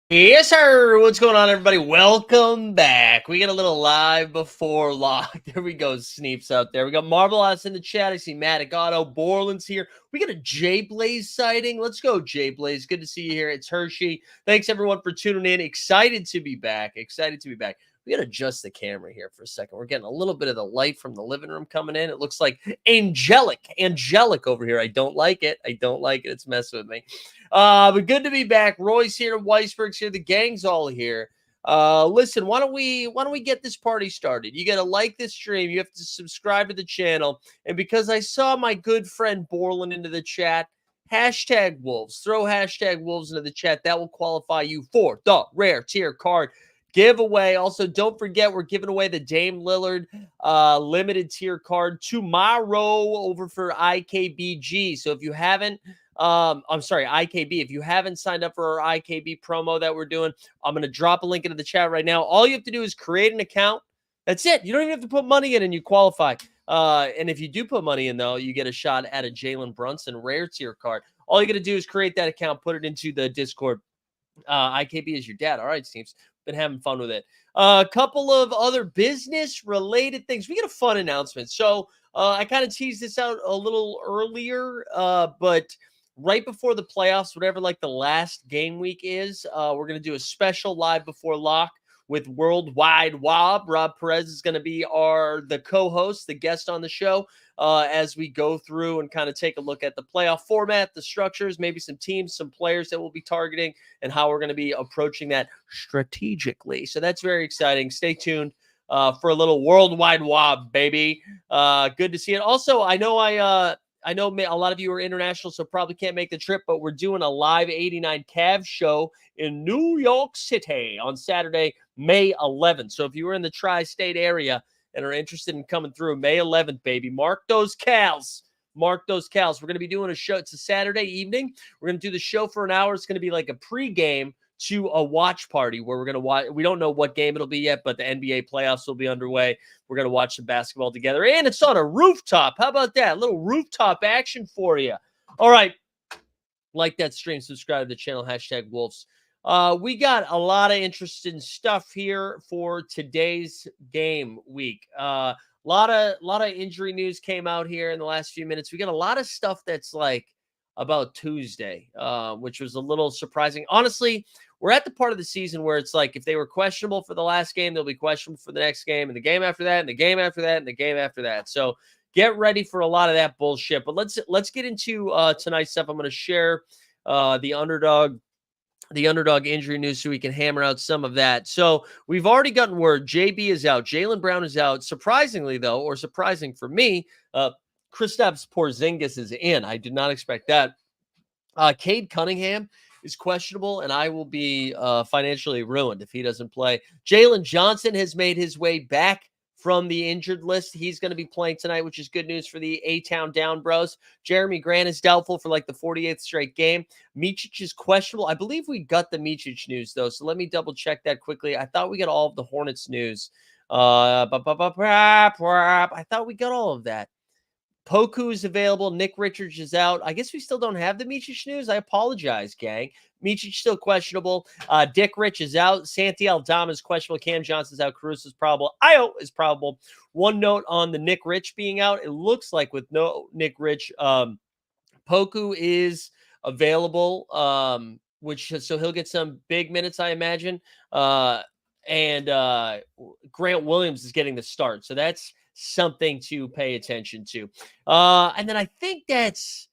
Yes, sir. What's going on, everybody? Welcome back. We got a little live before lock. There we go, Sneeps out there. We got Marvelous in the chat. I see Matt Agato. Borland's here. We got a J-Blaze sighting. Let's go, J-Blaze. Good to see you here. It's Hershey. Thanks, everyone, for tuning in. Excited to be back. Excited to be back. We got to adjust the camera here for a second. We're getting a little bit of the light from the living room coming in. It looks like angelic over here. I don't like it. It's messing with me. But good to be back. Roy's here. Weisberg's here. The gang's all here. Listen, why don't we get this party started? You got to like this stream. You have to subscribe to the channel. And because I saw my good friend Borland into the chat, hashtag Wolves. Throw hashtag Wolves into the chat. That will qualify you for the rare tier card giveaway. Also, don't forget, we're giving away the Dame Lillard limited tier card tomorrow over for IKBG. So if you haven't, IKB. If you haven't signed up for our IKB promo that we're doing, I'm going to drop a link into the chat right now. All you have to do is create an account. That's it. You don't even have to put money in and you qualify. And if you do put money in, though, you get a shot at a Jalen Brunson rare tier card. All you got to do is create that account, put it into the Discord. IKB is your dad. All right, Steve's been having fun with it. A couple of other business-related things. We got a fun announcement. So I kind of teased this out a little earlier, but right before the playoffs, whatever like the last game week is, we're going to do a special live before lock with Worldwide Wob. Rob Perez is going to be the co-host, the guest on the show, as we go through and kind of take a look at the playoff format, the structures, maybe some teams, some players that we'll be targeting, and how we're going to be approaching that strategically. So that's very exciting. Stay tuned for a little Worldwide Wob, baby. Good to see it. Also, I know a lot of you are international, so probably can't make the trip, but we're doing a live 89 Cavs show in New York City on Saturday, May 11th. So if you were in the tri-state area and are interested in coming through, May 11th, baby, mark those cows. Mark those cows. We're going to be doing a show. It's a Saturday evening. We're going to do the show for an hour. It's going to be like a pregame to a watch party where we're going to watch. We don't know what game it'll be yet, but the NBA playoffs will be underway. We're going to watch some basketball together. And it's on a rooftop. How about that? A little rooftop action for you. All right. Like that stream. Subscribe to the channel. Hashtag Wolves. We got a lot of interesting stuff here for today's game week. A lot of injury news came out here in the last few minutes. We got a lot of stuff that's like about Tuesday, which was a little surprising. Honestly, we're at the part of the season where it's like if they were questionable for the last game, they'll be questionable for the next game, and the game after that, and the game after that, and the game after that. So get ready for a lot of that bullshit. But let's get into tonight's stuff. I'm going to share the underdog injury news so we can hammer out some of that. So we've already gotten word JB is out. Jaylen Brown is out. Surprisingly, though, or surprising for me, Kristaps Porzingis is in. I did not expect that. Cade Cunningham is questionable, and I will be financially ruined if he doesn't play. Jalen Johnson has made his way back from the injured list. He's going to be playing tonight, which is good news for the A-Town Down Bros. Jeremy Grant is doubtful for like the 48th straight game. Micic is questionable. I believe we got the Micic news, though, so let me double check that quickly. I thought we got all of the Hornets news. I thought we got all of that. Poku is available. Nick Richards is out. I guess we still don't have the Micic news. I apologize, gang. Micic still questionable. Dick Rich is out. Santi Aldama is questionable. Cam Johnson's out. Caruso is probable. Io is probable. One note on the Nick Rich being out. It looks like with no Nick Rich, Poku is available, which so he'll get some big minutes, I imagine. And Grant Williams is getting the start. So that's something to pay attention to. And then I think that's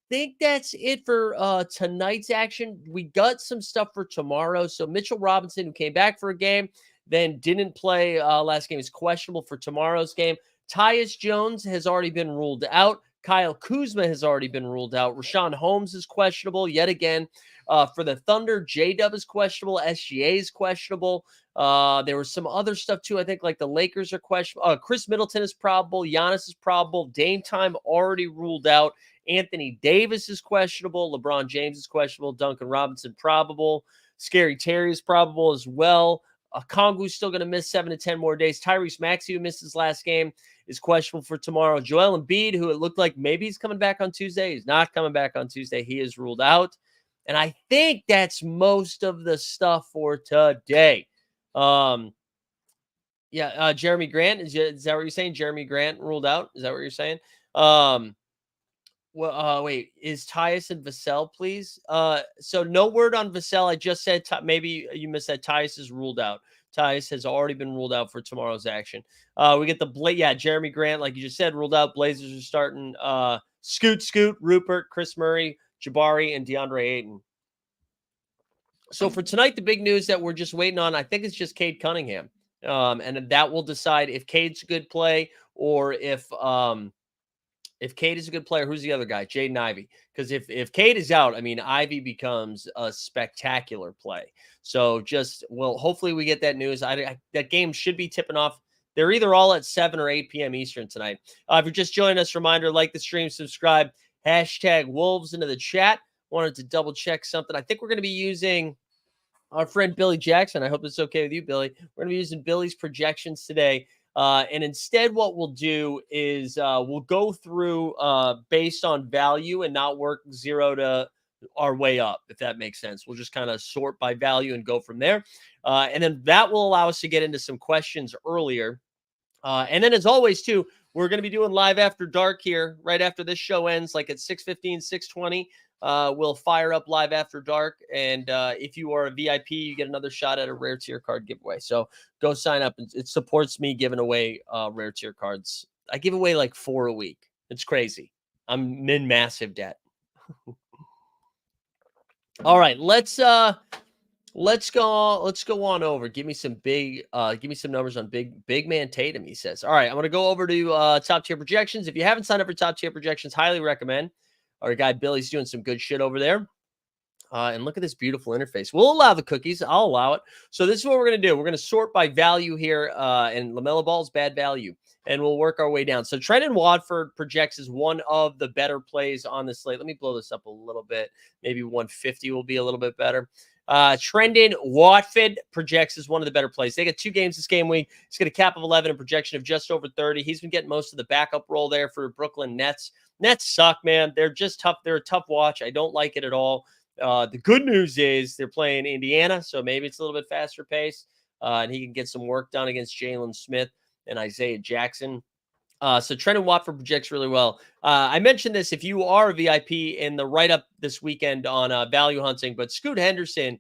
it for tonight's action. We got some stuff for tomorrow. So Mitchell Robinson, who came back for a game, then didn't play last game, is questionable for tomorrow's game. Tyus Jones has already been ruled out. Kyle Kuzma has already been ruled out. Rashawn Holmes is questionable yet again. For the Thunder, J-Dub is questionable. SGA is questionable. There was some other stuff too. I think like the Lakers are questionable. Chris Middleton is probable. Giannis is probable. Dame Time already ruled out. Anthony Davis is questionable. LeBron James is questionable. Duncan Robinson probable. Scary Terry is probable as well. Kongu's still going to miss 7 to 10 more days. Tyrese Maxey, who missed his last game, is questionable for tomorrow. Joel Embiid, who it looked like maybe he's coming back on Tuesday. He's not coming back on Tuesday. He is ruled out. And I think that's most of the stuff for today. Jeremy Grant, is that what you're saying? Jeremy Grant ruled out? Is that what you're saying? Wait, is Tyus and Vassell, please? So no word on Vassell. I just said maybe you missed that. Tyus is ruled out. Tyus has already been ruled out for tomorrow's action. We get Jeremy Grant, like you just said, ruled out. Blazers are starting Scoot, Rupert, Chris Murray, Jabari, and DeAndre Ayton. So for tonight, the big news that we're just waiting on, I think it's just Cade Cunningham. And that will decide if Cade's a good play or if Cade is a good player, who's the other guy? Jaden Ivey. Because if Cade is out, I mean, Ivy becomes a spectacular play. So hopefully we get that news. That game should be tipping off. They're either all at 7 or 8 p.m. Eastern tonight. If you're just joining us, reminder, like the stream, subscribe, hashtag Wolves into the chat. Wanted to double check something. I think we're going to be using our friend Billy Jackson. I hope it's okay with you, Billy. We're going to be using Billy's projections today. And instead, what we'll do is we'll go through based on value and not work zero to our way up, if that makes sense. We'll just kind of sort by value and go from there. And then that will allow us to get into some questions earlier. And then as always, too, we're going to be doing live after dark here right after this show ends, like at 6:15, 6:20. We'll fire up live after dark. And if you are a VIP, you get another shot at a rare tier card giveaway. So go sign up. It supports me giving away rare tier cards. I give away like 4 a week. It's crazy. I'm in massive debt. All right, let's go on over. Give me some numbers on big man Tatum, he says. All right, I'm going to go over to top tier projections. If you haven't signed up for top tier projections, highly recommend. Our guy Billy's doing some good shit over there. And look at this beautiful interface. We'll allow the cookies. I'll allow it. So this is what we're going to do. We're going to sort by value here. And LaMelo Ball's bad value. And we'll work our way down. So Trendon Watford projects as one of the better plays on the slate. Let me blow this up a little bit. Maybe 150 will be a little bit better. Trendon Watford projects as one of the better plays. They got 2 games this game week. He's got a cap of 11 and projection of just over 30. He's been getting most of the backup role there for Brooklyn Nets. Nets suck, man. They're just tough. They're a tough watch. I don't like it at all. The good news is they're playing Indiana, so maybe it's a little bit faster pace, and he can get some work done against Jalen Smith and Isaiah Jackson. So Trendon Watford projects really well. I mentioned this if you are a VIP in the write-up this weekend on value hunting, but Scoot Henderson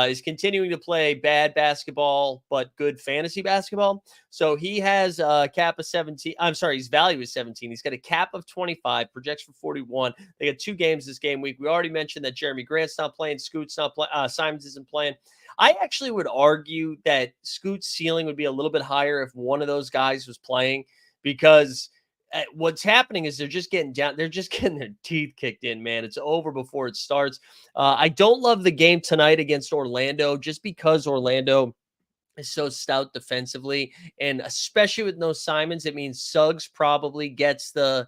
is continuing to play bad basketball, but good fantasy basketball. So he has a cap of 17. I'm sorry, his value is 17. He's got a cap of 25, projects for 41. They got 2 games this game week. We already mentioned that Jeremy Grant's not playing. Scoot's not playing. Simons isn't playing. I actually would argue that Scoot's ceiling would be a little bit higher if one of those guys was playing, because what's happening is they're just getting down. They're just getting their teeth kicked in, man. It's over before it starts. I don't love the game tonight against Orlando just because Orlando is so stout defensively, and especially with no Simons, it means Suggs probably gets the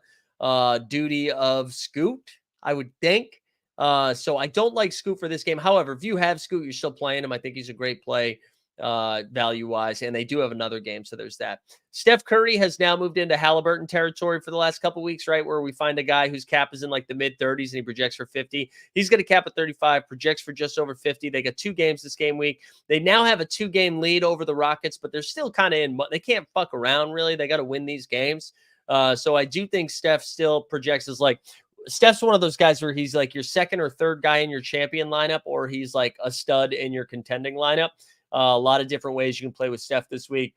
duty of Scoot, I would think. So I don't like Scoot for this game. However, if you have Scoot, you're still playing him. I think he's a great play value wise, and they do have another game, so there's that. Steph Curry has now moved into Halliburton territory for the last couple weeks, right? Where we find a guy whose cap is in like the mid 30s and he projects for 50. He's going to cap at 35, projects for just over 50. They got 2 games this game week. They now have a 2-game lead over the Rockets, but they're still kind of in. They can't fuck around, really. They got to win these games. So I do think Steph still projects as like, Steph's one of those guys where he's like your second or third guy in your champion lineup, or he's like a stud in your contending lineup. A lot of different ways you can play with Steph this week.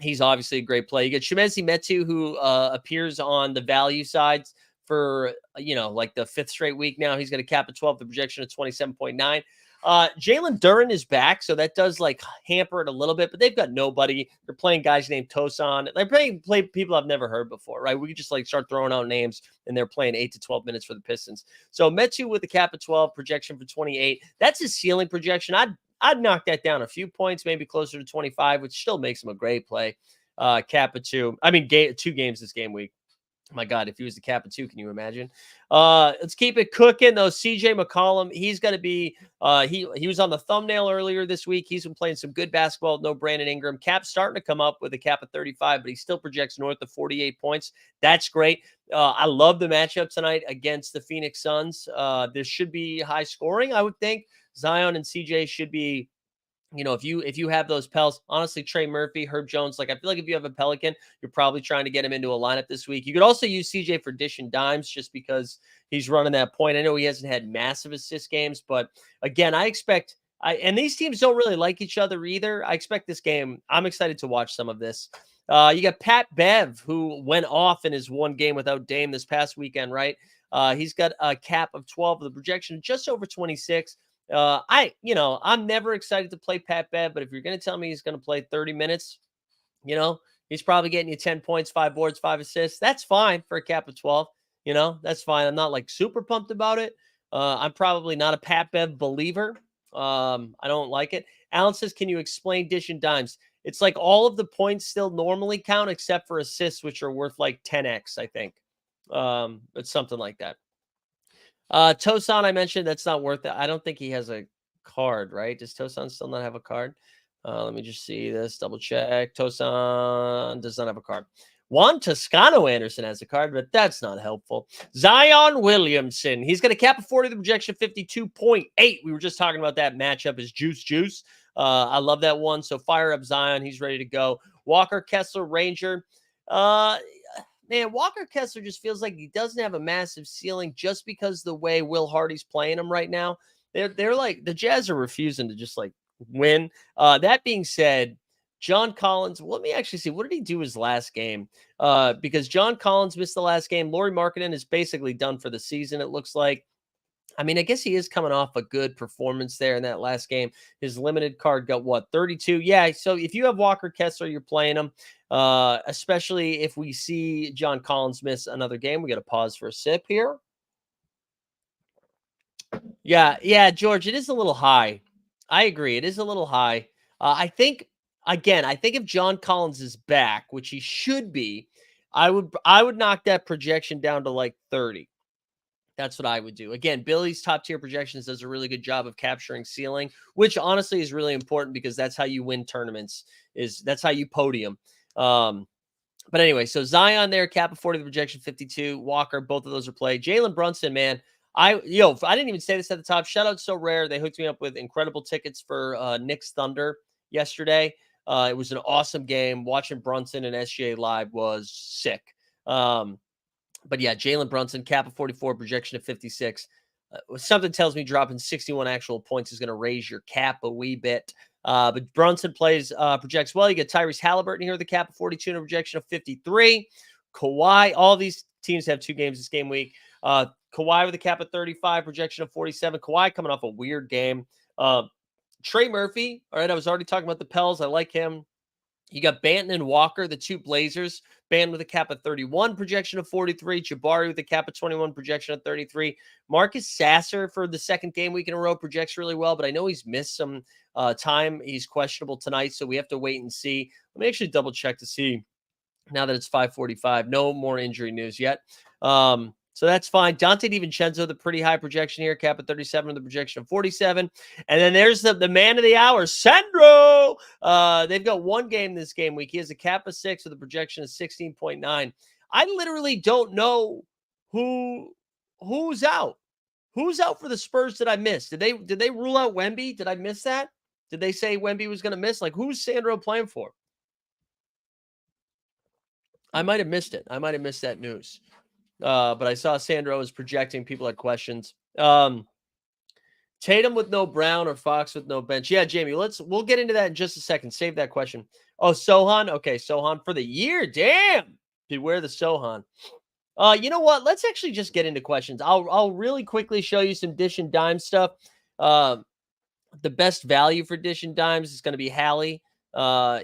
He's obviously a great play. You get Chimezie Metu, who appears on the value sides for, like the 5th straight week now. He's going to cap at 12, the projection of 27.9. Jalen Duren is back, so that does like hamper it a little bit, but they've got nobody. They're playing guys named Tosan. They're playing people I've never heard before, right? We could just like start throwing out names, and they're playing 8 to 12 minutes for the Pistons. So Metu with the cap at 12, projection for 28. That's his ceiling projection. I'd knock that down a few points, maybe closer to 25, which still makes him a great play. Cap at 2. I mean, 2 games this game week. My God, if he was the cap of 2, can you imagine? Let's keep it cooking though. CJ McCollum, he's going to be. He was on the thumbnail earlier this week. He's been playing some good basketball. No Brandon Ingram. Cap starting to come up with a cap of 35, but he still projects north of 48 points. That's great. I love the matchup tonight against the Phoenix Suns. This should be high scoring, I would think. Zion and CJ should be. If you have those Pels, honestly, Trey Murphy, Herb Jones, like I feel like if you have a Pelican, you're probably trying to get him into a lineup this week. You could also use CJ for dish and dimes just because he's running that point. I know he hasn't had massive assist games, but again, and these teams don't really like each other either. I expect this game. I'm excited to watch some of this. You got Pat Bev, who went off in his 1 game without Dame this past weekend, right? He's got a cap of 12 with a projection just over 26. I'm never excited to play Pat Bev, but if you're going to tell me he's going to play 30 minutes, he's probably getting you 10 points, 5 boards, 5 assists. That's fine for a cap of 12. That's fine. I'm not like super pumped about it. I'm probably not a Pat Bev believer. I don't like it. Alan says, can you explain dish and dimes? It's like all of the points still normally count except for assists, which are worth like 10x, I think. It's something like that. Tosan, I mentioned that's not worth it. I don't think he has a card, right? Does Tosan still not have a card? Let me just see this, double check. Tosan does not have a card. Juan Toscano Anderson has a card, but that's not helpful. Zion Williamson, he's going to cap a 40, the projection 52.8. We were just talking about that matchup is juice. I love that one. So fire up Zion. He's ready to go. Walker Kessler Ranger. Man, Walker Kessler just feels like he doesn't have a massive ceiling just because the way Will Hardy's playing him right now. They're like the Jazz are refusing to just like win. That being said, John Collins, let me actually see. What did he do his last game? Because John Collins missed the last game. Lauri Markkanen is basically done for the season, it looks like. I mean, I guess he is coming off a good performance there in that last game. His limited card got 32? Yeah. So if you have Walker Kessler, you're playing him. Especially if we see John Collins miss another game. We got to pause for a sip here. Yeah, George, it is a little high. I agree. It is a little high. I think if John Collins is back, which he should be, I would knock that projection down to like 30. That's what I would do. Again, Billy's top tier projections does a really good job of capturing ceiling, which honestly is really important because that's how you win tournaments. That's how you podium. But anyway, so Zion there, cap of 40, the projection 52. Walker, both of those are played. Jalen Brunson, man. I didn't even say this at the top. Shout out So Rare. They hooked me up with incredible tickets for Knicks Thunder yesterday. It was an awesome game. Watching Brunson and SGA live was sick. But yeah, Jalen Brunson, cap of 44, projection of 56. Something tells me dropping 61 actual points is going to raise your cap a wee bit. But Brunson projects well. You get Tyrese Halliburton here with a cap of 42 and a projection of 53. Kawhi, all these teams have 2 games this game week. Kawhi with a cap of 35, projection of 47. Kawhi coming off a weird game. Trey Murphy, all right, I was already talking about the Pels. I like him. You got Banton and Walker, the two Blazers. Banton with a cap of 31, projection of 43. Jabari with a cap of 21, projection of 33. Marcus Sasser for the second game week in a row projects really well, but I know he's missed some time. He's questionable tonight, so we have to wait and see. Let me actually double check to see now that it's 5:45. No more injury news yet. So that's fine. Dante DiVincenzo, the pretty high projection here, cap at 37 with the projection of 47. And then there's the man of the hour, Sandro. They've got one game this game week. He has a cap of 6 with a projection of 16.9. I literally don't know who's out. Who's out for the Spurs that I missed? Did they rule out Wemby? Did I miss that? Did they say Wemby was going to miss? Like, who's Sandro playing for? I might have missed it. I might have missed that news. But I saw Sandro was projecting. People had questions. Tatum with no Brown or Fox with no bench. Yeah, Jamie, we'll get into that in just a second. Save that question. Oh, Sohan. Okay, Sohan for the year. Damn. Beware the Sohan. You know what? Let's actually just get into questions. I'll really quickly show you some Dish and Dime stuff. The best value for Dish and Dimes is going to be Hallie.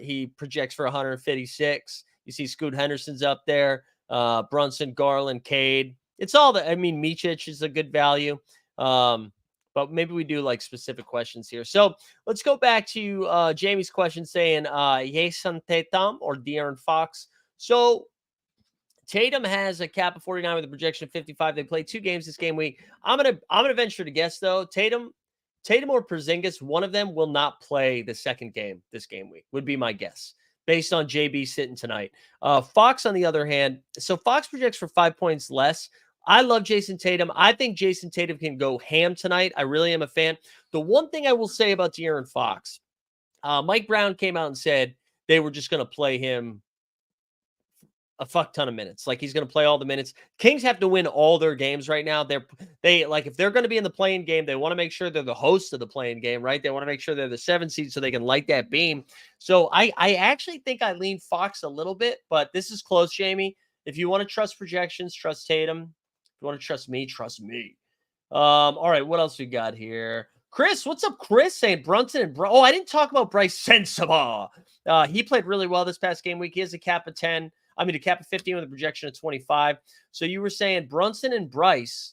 He projects for 156. You see Scoot Henderson's up there. Brunson, Garland, Cade. It's all Micic is a good value. But maybe we do like specific questions here. So let's go back to Jamie's question saying Jason Tatum or De'Aaron Fox. So Tatum has a cap of 49 with a projection of 55. They played 2 games this game week. I'm gonna venture to guess though, Tatum or Porzingis, one of them will not play the second game this game week, would be my guess, based on JB sitting tonight. Fox, on the other hand, so Fox projects for 5 points less. I love Jason Tatum. I think Jason Tatum can go ham tonight. I really am a fan. The one thing I will say about De'Aaron Fox, Mike Brown came out and said they were just going to play him a fuck ton of minutes. Like, he's going to play all the minutes. Kings have to win all their games right now. They like, if they're going to be in the playing game, they want to make sure they're the host of the playing game, right? They want to make sure they're the 7 seed so they can light that beam. So I actually think I lean Fox a little bit, but this is close, Jamie. If you want to trust projections, trust Tatum. If you want to trust me, trust me. All right, what else we got here? Chris, what's up, Chris? Saying Brunson and Oh, I didn't talk about Bryce Sensabaugh. He played really well this past game week. He has a cap of 10. A cap of 15 with a projection of 25. So you were saying Brunson and Bryce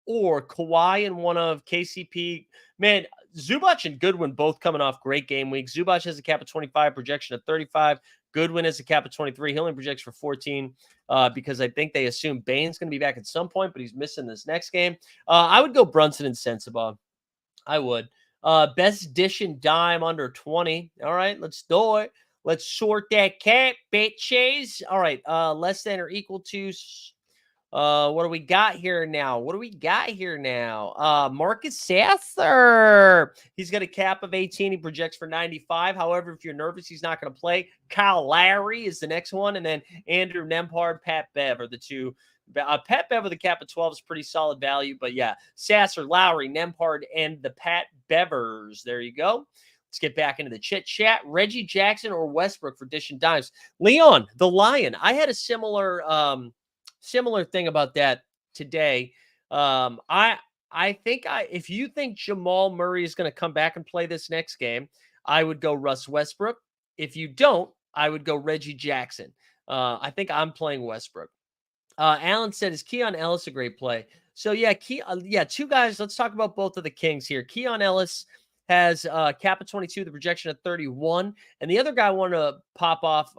or Kawhi and one of KCP. Man, Zubac and Goodwin both coming off great game weeks. Zubac has a cap of 25, projection of 35. Goodwin has a cap of 23. He only projects for 14 because I think they assume Bane's going to be back at some point, but he's missing this next game. I would go Brunson and Sensabaugh. I would. Best Dish and Dime under 20. All right, let's do it. Let's sort that cap, bitches. All right, less than or equal to. What do we got here now? Marcus Sasser. He's got a cap of 18. He projects for 95. However, if you're nervous, he's not going to play. Kyle Lowry is the next one. And then Andrew Nembhard, Pat Bev are the two. Pat Bev with a cap of 12 is pretty solid value. But yeah, Sasser, Lowry, Nembhard, and the Pat Bevers. There you go. Let's get back into the chit chat. Reggie Jackson or Westbrook for Dish and Dimes. Leon, the Lion. I had a similar thing about that today. I think if you think Jamal Murray is going to come back and play this next game, I would go Russ Westbrook. If you don't, I would go Reggie Jackson. I think I'm playing Westbrook. Alan said, is Keon Ellis a great play? So yeah, two guys. Let's talk about both of the Kings here. Keon Ellis has cap of 22, the projection of 31. And the other guy I wanted to pop off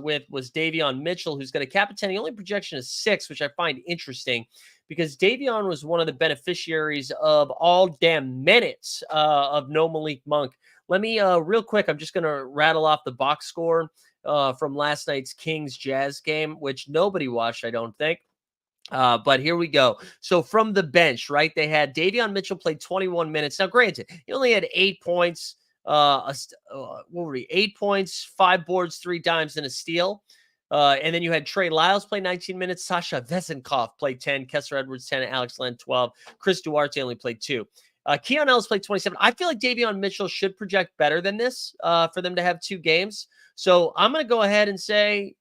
with was Davion Mitchell, who's got a cap of 10. The only projection is 6, which I find interesting because Davion was one of the beneficiaries of all damn minutes of no Malik Monk. Let me real quick, I'm just going to rattle off the box score from last night's Kings Jazz game, which nobody watched, I don't think. But here we go. So from the bench, right, they had Davion Mitchell played 21 minutes. Now, granted, he only had 8 points. What were we? 8 points, 5 boards, 3 dimes, and a steal. And then you had Trey Lyles play 19 minutes. Sasha Vezenkov played 10. Kessler Edwards 10. Alex Len 12. Chris Duarte only played 2. Keon Ellis played 27. I feel like Davion Mitchell should project better than this for them to have 2 games. So I'm going to go ahead and say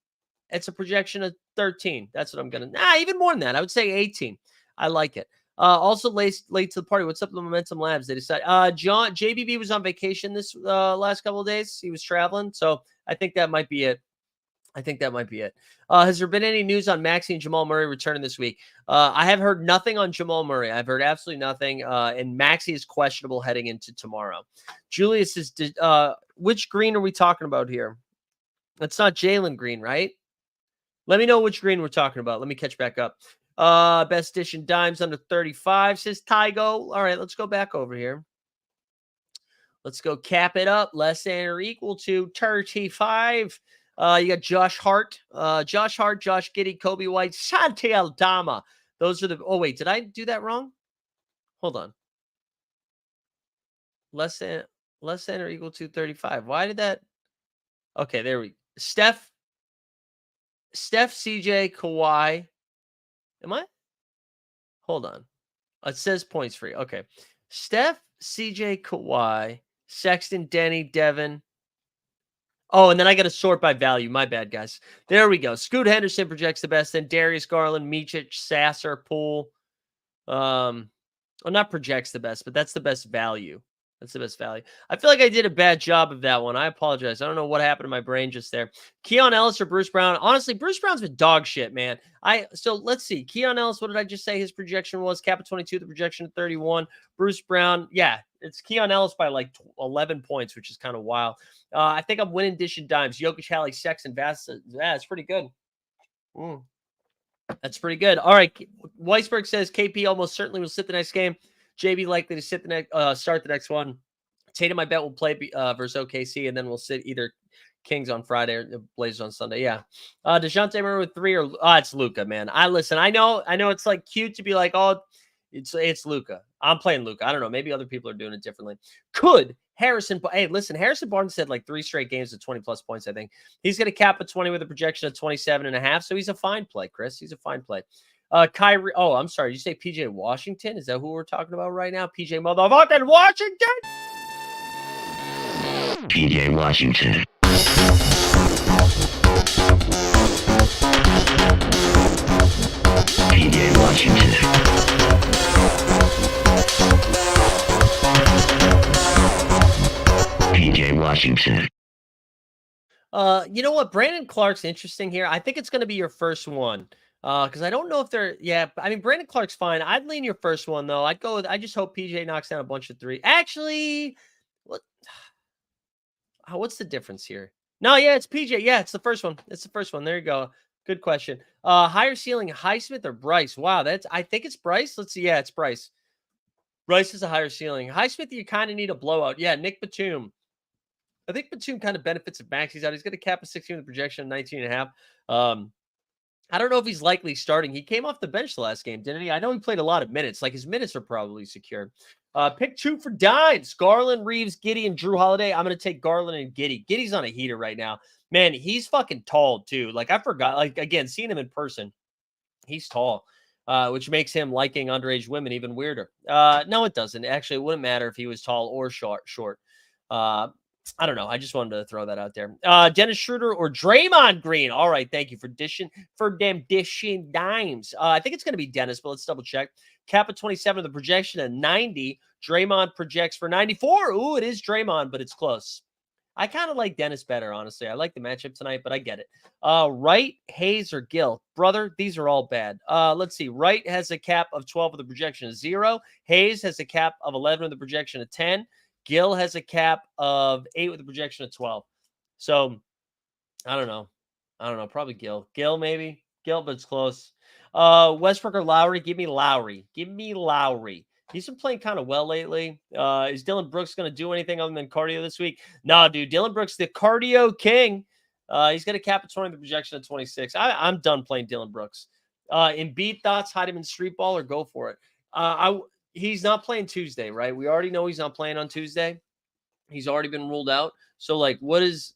it's a projection of 13. That's what I'm going to. Even more than that. I would say 18. I like it. Also late to the party. What's up with the Momentum Labs? They decided John JBB was on vacation this last couple of days. He was traveling, so I think that might be it. Has there been any news on Maxey and Jamal Murray returning this week? I have heard nothing on Jamal Murray. I've heard absolutely nothing. And Maxey is questionable heading into tomorrow. Julius is, which Green are we talking about here? That's not Jalen Green, right? Let me know which Green we're talking about. Let me catch back up. Best dish and dimes under 35, says Tygo. All right, let's go back over here. Let's go cap it up. Less than or equal to 35. You got Josh Hart, Josh Giddey, Kobe White, Santi Aldama. Those are the. Oh wait, did I do that wrong? Hold on. Less than or equal to 35. Why did that? Okay, there we. Steph, CJ, Kawhi. Am I? Hold on. It says points free. Okay, Steph, CJ, Kawhi, Sexton, Denny, Devin. Oh, and then I got to sort by value. My bad, guys. There we go. Scoot Henderson projects the best. Then Darius Garland, Micic, Sasser, Poole. Well, not projects the best, but that's the best value. That's the best value. I feel like I did a bad job of that one. I apologize. I don't know what happened to my brain just there. Keon Ellis or Bruce Brown? Honestly, Bruce Brown's been dog shit, man. So let's see. Keon Ellis, what did I just say his projection was? Cap of 22, the projection of 31. Bruce Brown, yeah, it's Keon Ellis by like 11 points, which is kind of wild. I think I'm winning dish and dimes. Jokic, Hallie, Sexton, Vast. Yeah, it's pretty good. That's pretty good. All right. Weisberg says KP almost certainly will sit the next game. JB likely to sit the next, start the next one. Tatum, I bet, will play versus OKC, and then we'll sit either Kings on Friday or the Blazers on Sunday. Yeah. DeJounte Murray with 3 or it's Luka, man. I know it's like cute to be like, oh, it's Luka. I'm playing Luka. I don't know. Maybe other people are doing it differently. Could Harrison? Hey, listen, Harrison Barnes said like 3 straight games of 20 plus points. I think he's going to cap at 20 with a projection of 27.5. So he's a fine play, Chris. He's a fine play. Kyrie. Oh, I'm sorry. Did you say PJ Washington? Is that who we're talking about right now? PJ motherfucking Washington. PJ Washington. PJ Washington. PJ Washington. You know what? Brandon Clark's interesting here. I think it's going to be your first one. Because I don't know if they're, I mean, Brandon Clark's fine. I'd lean your first one, though. I'd go with, I just hope PJ knocks down a bunch of 3. Actually, what's the difference here? No, yeah, it's PJ. Yeah, it's the first one. It's the first one. There you go. Good question. Higher ceiling, Highsmith or Bryce? Wow, I think it's Bryce. Let's see. Yeah, it's Bryce. Bryce is a higher ceiling. Highsmith, you kind of need a blowout. Yeah, Nick Batum. I think Batum kind of benefits if Maxey's out. He's going to cap a 16 with a projection of 19.5. I don't know if he's likely starting. He came off the bench the last game, didn't he? I know he played a lot of minutes. Like his minutes are probably secured. Pick 2 for dimes. Garland, Reeves, Giddey, and Drew Holiday. I'm going to take Garland and Giddey. Giddey's on a heater right now. Man, he's fucking tall too. Like I forgot, like again, seeing him in person, he's tall, which makes him liking underage women even weirder. No, it doesn't. Actually, it wouldn't matter if he was tall or short. I don't know. I just wanted to throw that out there. Dennis Schroeder or Draymond Green. All right. Thank you for dishing dimes. I think it's going to be Dennis, but let's double check. Cap of 27 of the projection of 90. Draymond projects for 94. Ooh, it is Draymond, but it's close. I kind of like Dennis better, honestly. I like the matchup tonight, but I get it. Wright, Hayes, or Gill. Brother, these are all bad. Let's see. Wright has a cap of 12 with a projection of 0. Hayes has a cap of 11 with a projection of 10. Gill has a cap of 8 with a projection of 12. So, I don't know. Probably Gill. Gill, maybe. Gill, but it's close. Westbrook or Lowry? Give me Lowry. He's been playing kind of well lately. Is Dylan Brooks going to do anything other than cardio this week? No, dude. Dylan Brooks, the cardio king. He's going to cap at 20 with a projection of 26. I'm done playing Dylan Brooks. Embiid thoughts, hide him in street ball or go for it. He's not playing Tuesday, right? We already know he's not playing on Tuesday. He's already been ruled out. So, like, what is...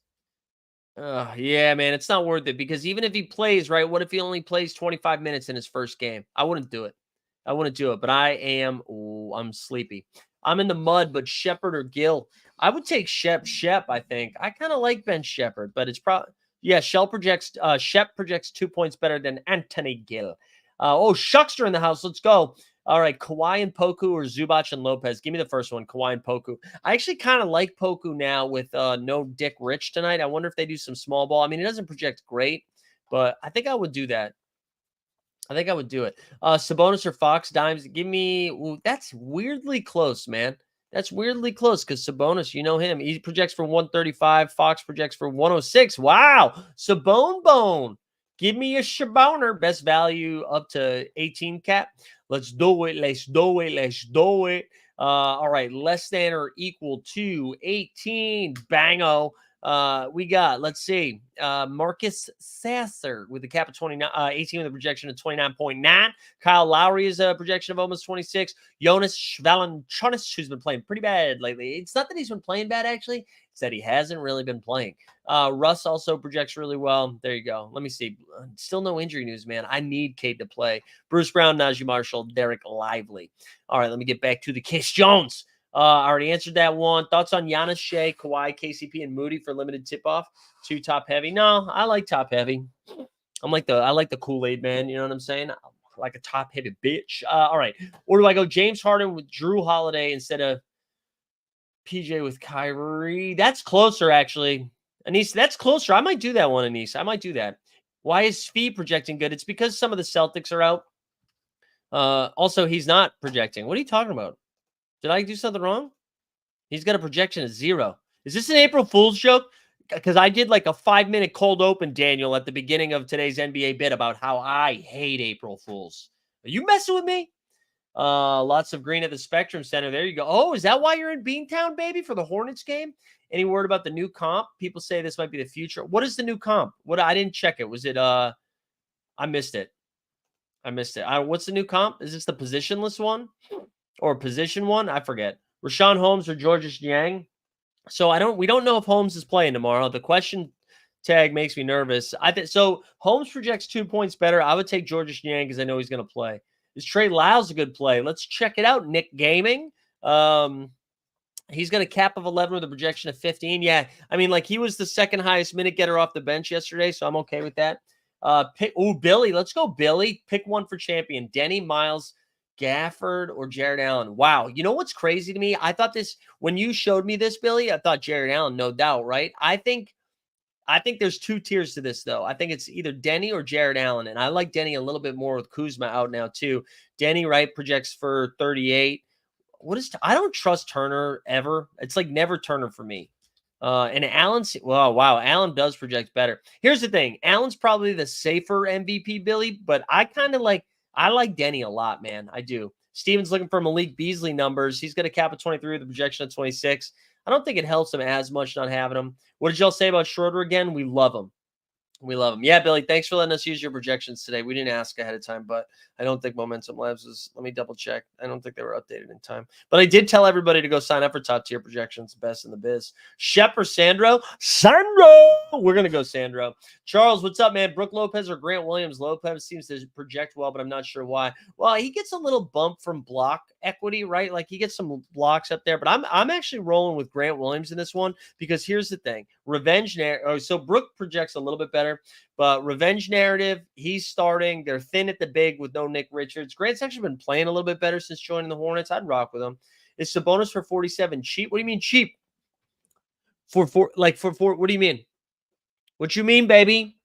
yeah, man, it's not worth it because even if he plays, right, what if he only plays 25 minutes in his first game? I wouldn't do it. But I'm sleepy. I'm in the mud, but Shepard or Gill. I would take Shep, I think. I kind of like Ben Shepard, but it's probably... Yeah, Shep projects 2 points better than Anthony Gill. Shuckster in the house. Let's go. All right, Kawhi and Poku or Zubac and Lopez. Give me the first one, Kawhi and Poku. I actually kind of like Poku now with no Dick Rich tonight. I wonder if they do some small ball. I mean, it doesn't project great, but I think I would do that. I think I would do it. Sabonis or Fox Dimes. Give me. Ooh, that's weirdly close, man. That's weirdly close because Sabonis, you know him. He projects for 135. Fox projects for 106. Wow. Sabone Bone. Give me a Shaboner. Best value up to 18 cap. Let's do it. Let's do it. Let's do it. All right. Less than or equal to 18. Bango. We got, let's see, Marcus Sasser with a cap of 29, 18 with a projection of 29.9. Kyle Lowry is a projection of almost 26. Jonas Valanciunas, who's been playing pretty bad lately. It's not that he's been playing bad, actually. It's that he hasn't really been playing. Russ also projects really well. There you go. Let me see. Still no injury news, man. I need Cade to play. Bruce Brown, Najee Marshall, Derek Lively. All right, let me get back to the Kiss Jones. I already answered that one. Thoughts on Giannis, Shea, Kawhi, KCP, and Moody for limited tip-off? Too top heavy? No, I like top heavy. I like the Kool-Aid man. You know what I'm saying? Like a top heavy bitch. All right. Or do I go James Harden with Drew Holiday instead of PJ with Kyrie? That's closer, actually. Anise, that's closer. I might do that one, Anise. I might do that. Why is Fee projecting good? It's because some of the Celtics are out. Also, he's not projecting. What are you talking about? Did I do something wrong? He's got a projection of 0. Is this an April Fool's joke? Because I did like a 5-minute cold open, Daniel, at the beginning of today's NBA bit about how I hate April Fools. Are you messing with me? Lots of green at the Spectrum Center. There you go. Oh, is that why you're in Beantown, baby, for the Hornets game? Any word about the new comp? People say this might be the future. What is the new comp? What I didn't check it. Was it I missed it. What's the new comp? Is this the positionless one? Or position one? I forget. Rashawn Holmes or Georges Niang. So we don't know if Holmes is playing tomorrow. The question tag makes me nervous. So Holmes projects 2 points better. I would take Georges Niang because I know he's going to play. Is Trey Lyles a good play? Let's check it out. Nick Gaming. He's got a cap of 11 with a projection of 15. Yeah, I mean, like he was the second highest minute getter off the bench yesterday, so I'm okay with that. Billy. Let's go, Billy. Pick one for champion. Denny, Miles, Gafford, or Jared Allen. Wow. You know what's crazy to me? I thought this when you showed me this, Billy, I thought Jared Allen, no doubt, right? I think there's 2 tiers to this, though. I think it's either Denny or Jared Allen, and I like Denny a little bit more with Kuzma out now, too. Denny, right, projects for 38. I don't trust Turner ever. It's like never Turner for me. And Allen's, well, wow, Allen does project better. Here's the thing. Allen's probably the safer MVP, Billy, but I like Denny a lot, man. I do. Steven's looking for Malik Beasley numbers. He's got a cap of 23 with a projection of 26. I don't think it helps him as much not having him. What did y'all say about Schroeder again? We love him. We love him. Yeah, Billy, thanks for letting us use your projections today. We didn't ask ahead of time, but I don't think Momentum Labs was. Let me double check. I don't think they were updated in time. But I did tell everybody to go sign up for top tier projections, best in the biz. Shep or Sandro? Sandro! We're going to go Sandro. Charles, what's up, man? Brooke Lopez or Grant Williams? Lopez seems to project well, but I'm not sure why. Well, he gets a little bump from block equity, right? Like he gets some blocks up there, but I'm actually rolling with Grant Williams in this one because here's the thing. So Brooke projects a little bit better. But revenge narrative, he's starting. They're thin at the big with no Nick Richards. Grant's actually been playing a little bit better since joining the Hornets. I'd rock with him. Is Sabonis for 47 cheap? What do you mean cheap? For what do you mean? What you mean, baby?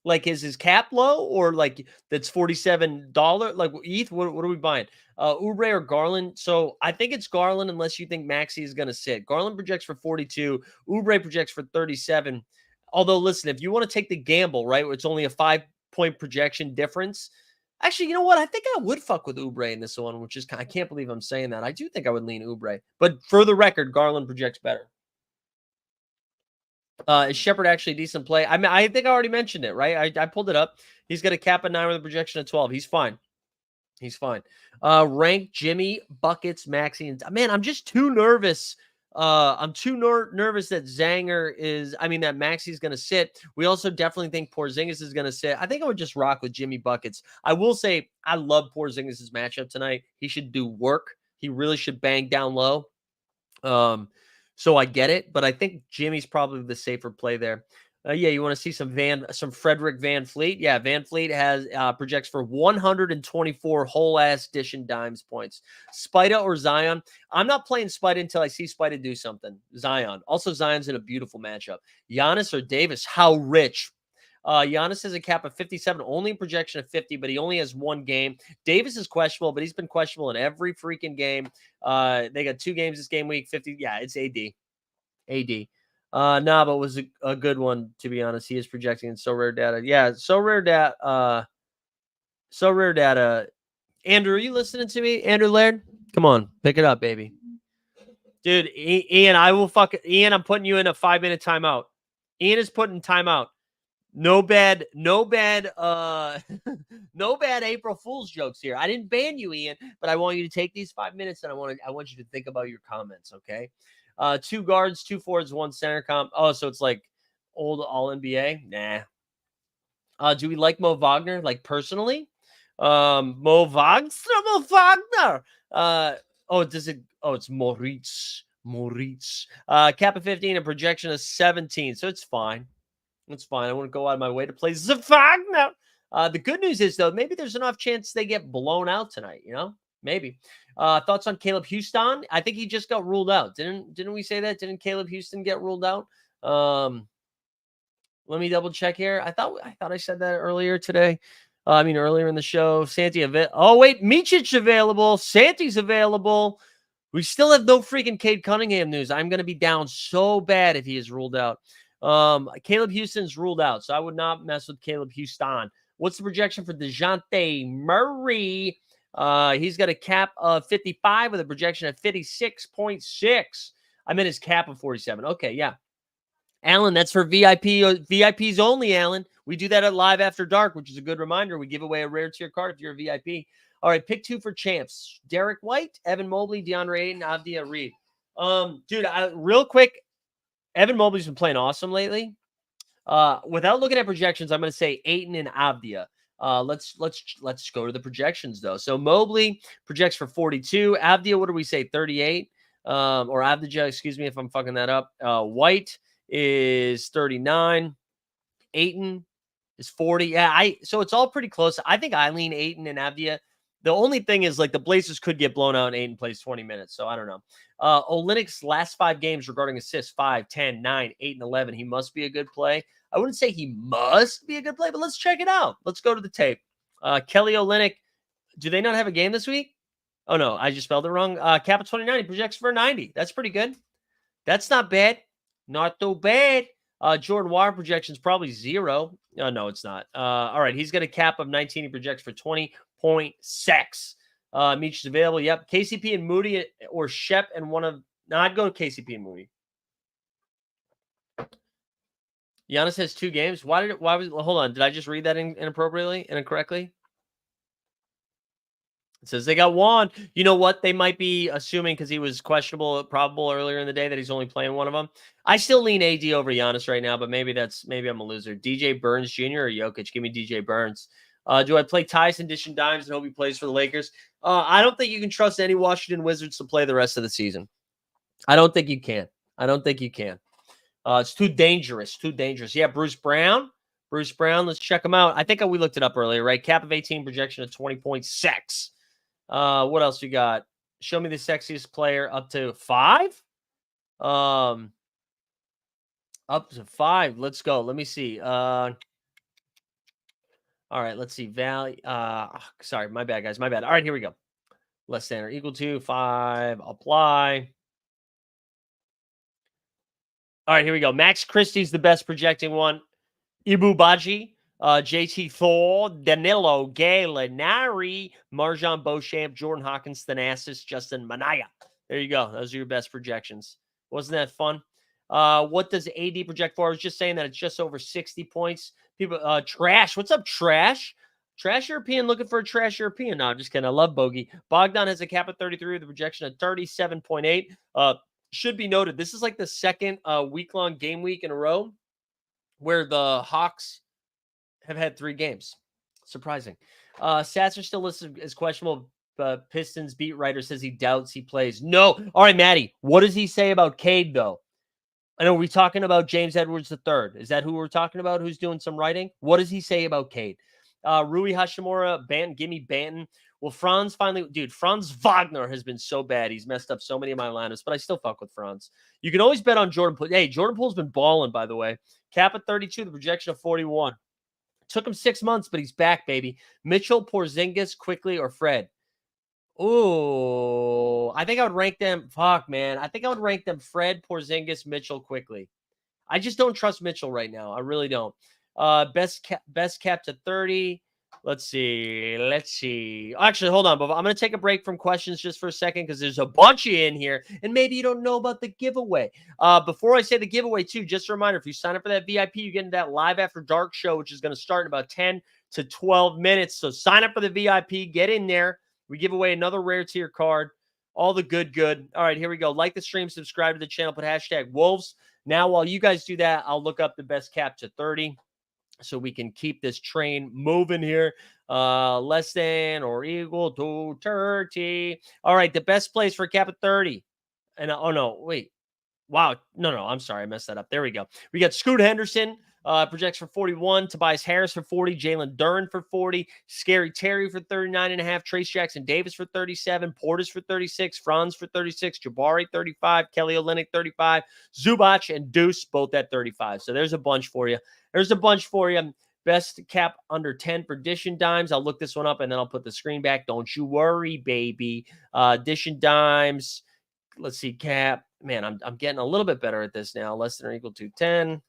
Like is his cap low or like that's $47? Like ETH, what are we buying? Oubre or Garland? So I think it's Garland unless you think Maxey is going to sit. Garland projects for 42. Oubre projects for 37. Although, listen, if you want to take the gamble, right, it's only a 5-point projection difference. Actually, you know what? I think I would fuck with Oubre in this one, which is I can't believe I'm saying that. I do think I would lean Oubre. But for the record, Garland projects better. Is Shepard actually a decent play? I mean, I think I already mentioned it, right? I pulled it up. He's got a cap of 9 with a projection of 12. He's fine. He's fine. Rank Jimmy, Buckets, Maxey, and man, I'm just too nervous. I'm too nervous that that Maxey's going to sit. We also definitely think Porzingis is going to sit. I think I would just rock with Jimmy Buckets. I will say I love Porzingis' matchup tonight. He should do work. He really should bang down low. So I get it, but I think Jimmy's probably the safer play there. Yeah, you want to see some Frederick Van Fleet? Yeah, Van Fleet has projects for 124 whole ass Dish and Dimes points. Spida or Zion? I'm not playing Spida until I see Spida do something. Zion. Also, Zion's in a beautiful matchup. Giannis or Davis? How rich? Giannis has a cap of 57, only a projection of 50, but he only has one game. Davis is questionable, but he's been questionable in every freaking game. They got 2 games this game week. 50. Yeah, it's AD. AD. Nah, but was a good one, to be honest. He is projecting in so rare data. Yeah, so rare data. So rare data. Andrew, are you listening to me? Andrew Laird? Come on, pick it up, baby. Dude, Ian, Ian, I'm putting you in a 5-minute timeout. Ian is putting timeout. No bad, no bad, no bad April Fool's jokes here. I didn't ban you, Ian, but I want you to take these 5 minutes and I want you to think about your comments, okay? 2 guards, 2 forwards, 1 center comp. Oh, so it's like old all NBA? Nah. Do we like Mo Wagner? Like personally? Mo Wagner, Mo Wagner. It's Moritz. Moritz. Cap of 15, a projection of 17. So it's fine. It's fine. I wouldn't go out of my way to play Wagner. The good news is, though, maybe there's enough chance they get blown out tonight, you know? Maybe. Thoughts on Caleb Houston? I think he just got ruled out. Didn't we say that? Didn't Caleb Houston get ruled out? Let me double check here. I thought I said that earlier today. Earlier in the show. Micic available. Santi's available. We still have no freaking Cade Cunningham news. I'm going to be down so bad if he is ruled out. Caleb Houston's ruled out, so I would not mess with Caleb Houston. What's the projection for DeJounte Murray? He's got a cap of 55 with a projection of 56.6. I meant his cap of 47. Okay, yeah. Alan, that's for VIPs only, Alan. We do that at Live After Dark, which is a good reminder. We give away a rare tier card if you're a VIP. All right, pick 2 for champs. Derek White, Evan Mobley, DeAndre Ayton, Avdia Reed. Dude, real quick, Evan Mobley's been playing awesome lately. Without looking at projections, I'm going to say Ayton and Avdia. Let's go to the projections, though. So Mobley projects for 42. Avdia, what do we say, 38? Or Avdia, excuse me if I'm fucking that up. White is 39. Ayton is 40. Yeah, so it's all pretty close. I think I lean Ayton and Avdia. The only thing is, like, the Blazers could get blown out and Ayton plays 20 minutes, so I don't know. Olynyk's last 5 games regarding assists, 5, 10, 9, 8, and 11. He must be a good play. I wouldn't say he must be a good play, but let's check it out. Let's go to the tape. Kelly Olynyk, do they not have a game this week? Oh, no, I just spelled it wrong. Cap of 29, he projects for 90. That's pretty good. That's not bad. Not too bad. Jordan Wire projections probably 0. No, it's not. All right, he's got a cap of 19. He projects for 20.6. Meach is available. Yep. KCP and Moody or Shep and one of. No, I'd go to KCP and Moody. Giannis has 2 games. Hold on. Did I just read that incorrectly? It says they got 1. You know what? They might be assuming because he was probable earlier in the day that he's only playing one of them. I still lean AD over Giannis right now, but maybe I'm a loser. DJ Burns Jr. or Jokic? Give me DJ Burns. Do I play Tyson Dish and Dimes and hope he plays for the Lakers? I don't think you can trust any Washington Wizards to play the rest of the season. I don't think you can. It's too dangerous. Yeah, Bruce Brown. Let's check him out. I think we looked it up earlier, right? Cap of 18, projection of 20.6. What else you got? Show me the sexiest player up to 5. Up to 5. Let's go. Let me see. All right, let's see. Sorry, my bad, guys. My bad. All right, here we go. Less than or equal to 5. Apply. All right, here we go. Max Christie's the best projecting one. Ibu Baji. JT Thor, Danilo Gallinari, Marjan Beauchamp, Jordan Hawkins, Thanasis, Justin Manaya. There you go. Those are your best projections. Wasn't that fun? What does AD project for? I was just saying that it's just over 60 points. People, Trash. What's up, Trash? Trash European looking for a Trash European. No, I'm just kidding. I love Bogey. Bogdan has a cap of 33 with a projection of 37.8. Should be noted, this is like the second week-long game week in a row where the Hawks have had 3 games. Surprising. Stats are still listed as questionable. Pistons beat writer says he doubts he plays. No. All right, Maddie. What does he say about Cade, though? I know we're talking about James Edwards III. Is that who we're talking about? Who's doing some writing? What does he say about Cade? Rui Hashimura, give me Banton. Well, Franz finally, dude, Franz Wagner has been so bad. He's messed up so many of my lineups, but I still fuck with Franz. You can always bet on Jordan Poole. Hey, Jordan Poole's been balling, by the way. Cap at 32, the projection of 41. Took him 6 months, but he's back, baby. Mitchell, Porzingis, Quickly, or Fred? Oh, I think I would rank them. Fuck, man. I think I would rank them Fred, Porzingis, Mitchell, Quickly. I just don't trust Mitchell right now. I really don't. Best cap to 30. Let's see. Actually, hold on, but I'm going to take a break from questions just for a second because there's a bunch of you in here, and maybe you don't know about the giveaway. Before I say the giveaway, too, just a reminder, if you sign up for that VIP, you get into that Live After Dark show, which is going to start in about 10 to 12 minutes. So sign up for the VIP, get in there. We give away another rare tier card. All the good. All right, here we go. Like the stream, subscribe to the channel, put hashtag Wolves. Now, while you guys do that, I'll look up the best cap to 30 so we can keep this train moving here. Less than or equal to 30. All right, the best place for cap of 30. And oh no, wait. Wow. No, I'm sorry. I messed that up. There we go. We got Scoot Henderson, projects for 41. Tobias Harris for 40. Jalen Duren for 40. Scary Terry for 39.5. Trace Jackson Davis for 37. Portis for 36. Franz for 36. Jabari 35. Kelly Olynyk 35. Zubac and Deuce both at 35. So there's a bunch for you. Best cap under 10 for Dish and Dimes. I'll look this one up and then I'll put the screen back. Don't you worry, baby. Dish and Dimes. Let's see, cap. Man, I'm getting a little bit better at this now. Less than or equal to 10.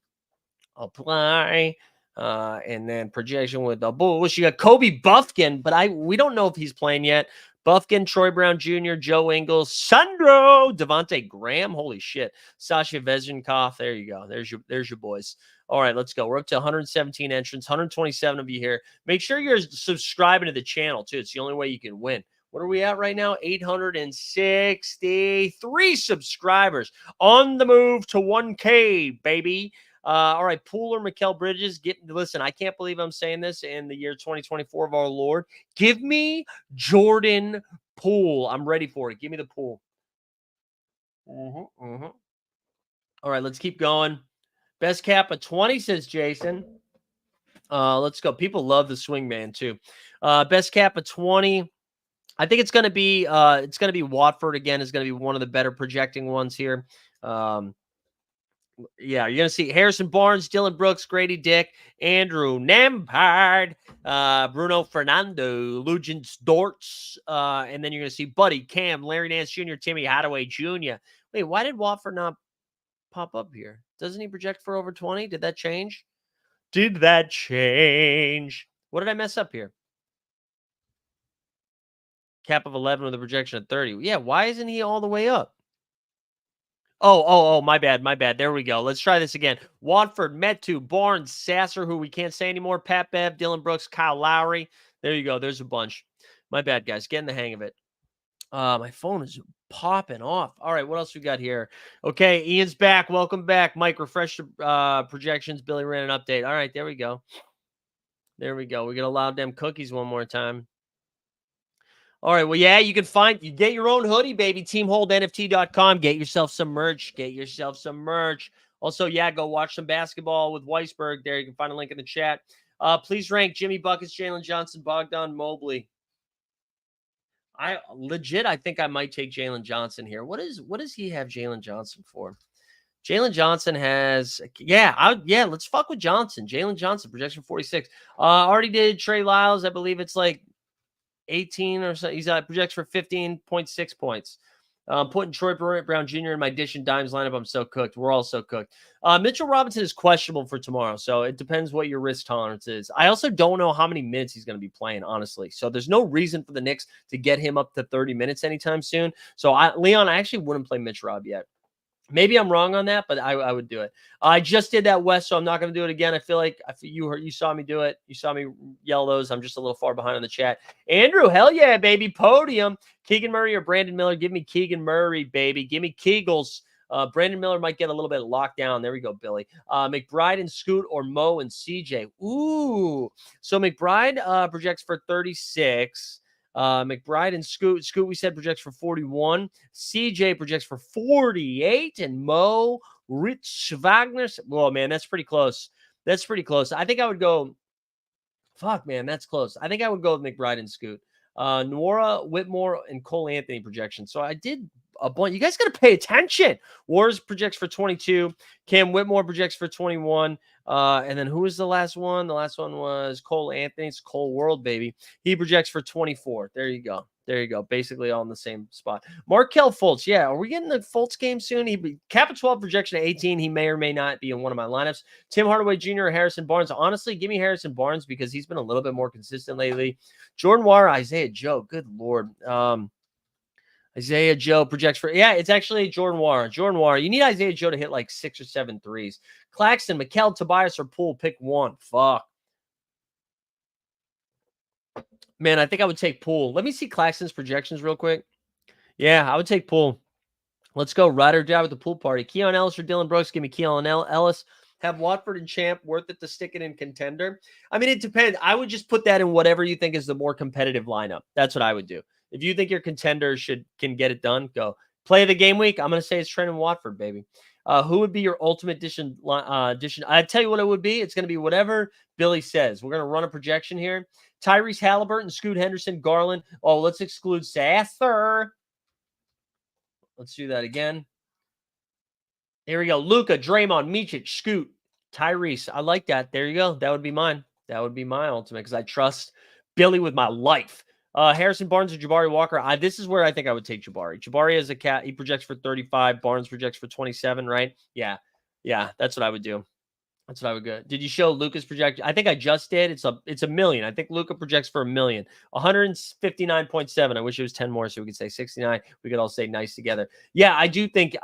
Apply. And then projection with the Bulls. You got Kobe Buffkin, but we don't know if he's playing yet. Buffkin, Troy Brown Jr., Joe Ingles, Sandro, Devontae Graham. Holy shit. Sasha Vezenkov. There you go. There's your boys. All right, let's go. We're up to 117 entrants, 127 of you here. Make sure you're subscribing to the channel, too. It's the only way you can win. What are we at right now? 863 subscribers. On the move to 1K, baby. All right, Poole or Mikal Bridges. Listen, I can't believe I'm saying this in the year 2024 of our Lord. Give me Jordan Poole. I'm ready for it. Give me the Poole. All right, let's keep going. Best cap of 20, says Jason. Let's go. People love the swingman, too. Best cap of 20. I think it's going to be Watford again. Is going to be one of the better projecting ones here. Yeah, you're going to see Harrison Barnes, Dylan Brooks, Grady Dick, Andrew Nampard, Bruno Fernando, Lugent Dortz, and then you're going to see Buddy, Cam, Larry Nance Jr., Timmy Hadaway Jr. Wait, why did Watford not pop up here? Doesn't he project for over 20? Did that change? What did I mess up here? Cap of 11 with a projection of 30. Yeah, why isn't he all the way up? Oh, my bad. There we go. Let's try this again. Watford, Metu, Barnes, Sasser, who we can't say anymore, Pat Bev, Dylan Brooks, Kyle Lowry. There you go. There's a bunch. My bad, guys. Getting the hang of it. My phone is popping off. All right, what else we got here? Okay, Ian's back. Welcome back. Mike, refresh the projections. Billy ran an update. All right, there we go. We're going to allow them cookies one more time. All right. Well, yeah, you get your own hoodie, baby. Teamholdnft.com. Get yourself some merch. Also, yeah, go watch some basketball with Weisberg there. You can find a link in the chat. Please rank Jimmy Buckets, Jalen Johnson, Bogdan Mobley. I think I might take Jalen Johnson here. What does he have Jalen Johnson for? Jalen Johnson has, let's fuck with Johnson. Jalen Johnson, projection 46. Already did Trey Lyles. I believe it's like 18 or so. He's projects for 15.6 points. Putting Troy Brown Jr. in my Dish and Dimes lineup. I'm so cooked. We're all so cooked. Mitchell Robinson is questionable for tomorrow, so it depends what your risk tolerance is. I also don't know how many minutes he's going to be playing, honestly. So there's no reason for the Knicks to get him up to 30 minutes anytime soon. So Leon, I actually wouldn't play Mitch Rob yet. Maybe I'm wrong on that, but I would do it. I just did that, Wes, so I'm not going to do it again. I feel like you saw me do it. You saw me yell those. I'm just a little far behind in the chat. Andrew, hell yeah, baby. Podium. Keegan Murray or Brandon Miller? Give me Keegan Murray, baby. Give me Kegels. Brandon Miller might get a little bit locked down. There we go, Billy. McBride and Scoot or Mo and CJ. Ooh. So McBride projects for 36. McBride and Scoot. Scoot, we said, projects for 41. CJ projects for 48. And Mo Rich Wagner. Oh, man, that's pretty close. That's pretty close. I think I would go. Fuck, man, that's close. I think I would go with McBride and Scoot. Nora Whitmore and Cole Anthony projections. So I did a bunch. You guys got to pay attention. Wars projects for 22. Cam Whitmore projects for 21. And then who was the last one? The last one was Cole Anthony's Cole World, baby. He projects for 24. There you go. There you go. Basically all in the same spot. Markel Fultz. Yeah. Are we getting the Fultz game soon? Kappa 12 projection at 18. He may or may not be in one of my lineups. Tim Hardaway Jr. or Harrison Barnes. Honestly, give me Harrison Barnes because he's been a little bit more consistent lately. Jordan Wire, Isaiah Joe. Good Lord. Isaiah Joe projects for, yeah, it's actually Jordan Wire. Jordan Wire. You need Isaiah Joe to hit like 6 or 7 threes. Claxton, Mikal, Tobias, or Poole. Pick one. Fuck. Man, I think I would take Poole. Let me see Claxton's projections real quick. Yeah, I would take Poole. Let's go. Ride or die with the pool party. Keon Ellis or Dylan Brooks. Give me Keon Ellis. Have Watford and Champ worth it to stick it in contender? I mean, it depends. I would just put that in whatever you think is the more competitive lineup. That's what I would do. If you think your contender can get it done, go. Play of the game week. I'm going to say it's Trent and Watford, baby. Who would be your ultimate addition? I tell you what it would be. It's going to be whatever Billy says. We're going to run a projection here. Tyrese Halliburton, Scoot Henderson, Garland. Oh, let's exclude Sasser. Let's do that again. Here we go. Luka, Draymond, Micic, Scoot, Tyrese. I like that. There you go. That would be mine. That would be my ultimate because I trust Billy with my life. Harrison Barnes or Jabari Walker. This is where I think I would take Jabari. Jabari is a cat. He projects for 35. Barnes projects for 27, right? Yeah. Yeah, that's what I would do. That's what I would go. Did you show Luca's projection? I think I just did. It's a million. I think Luca projects for 1 million. 159.7. I wish it was 10 more so we could say 69. We could all say nice together. Yeah, I do think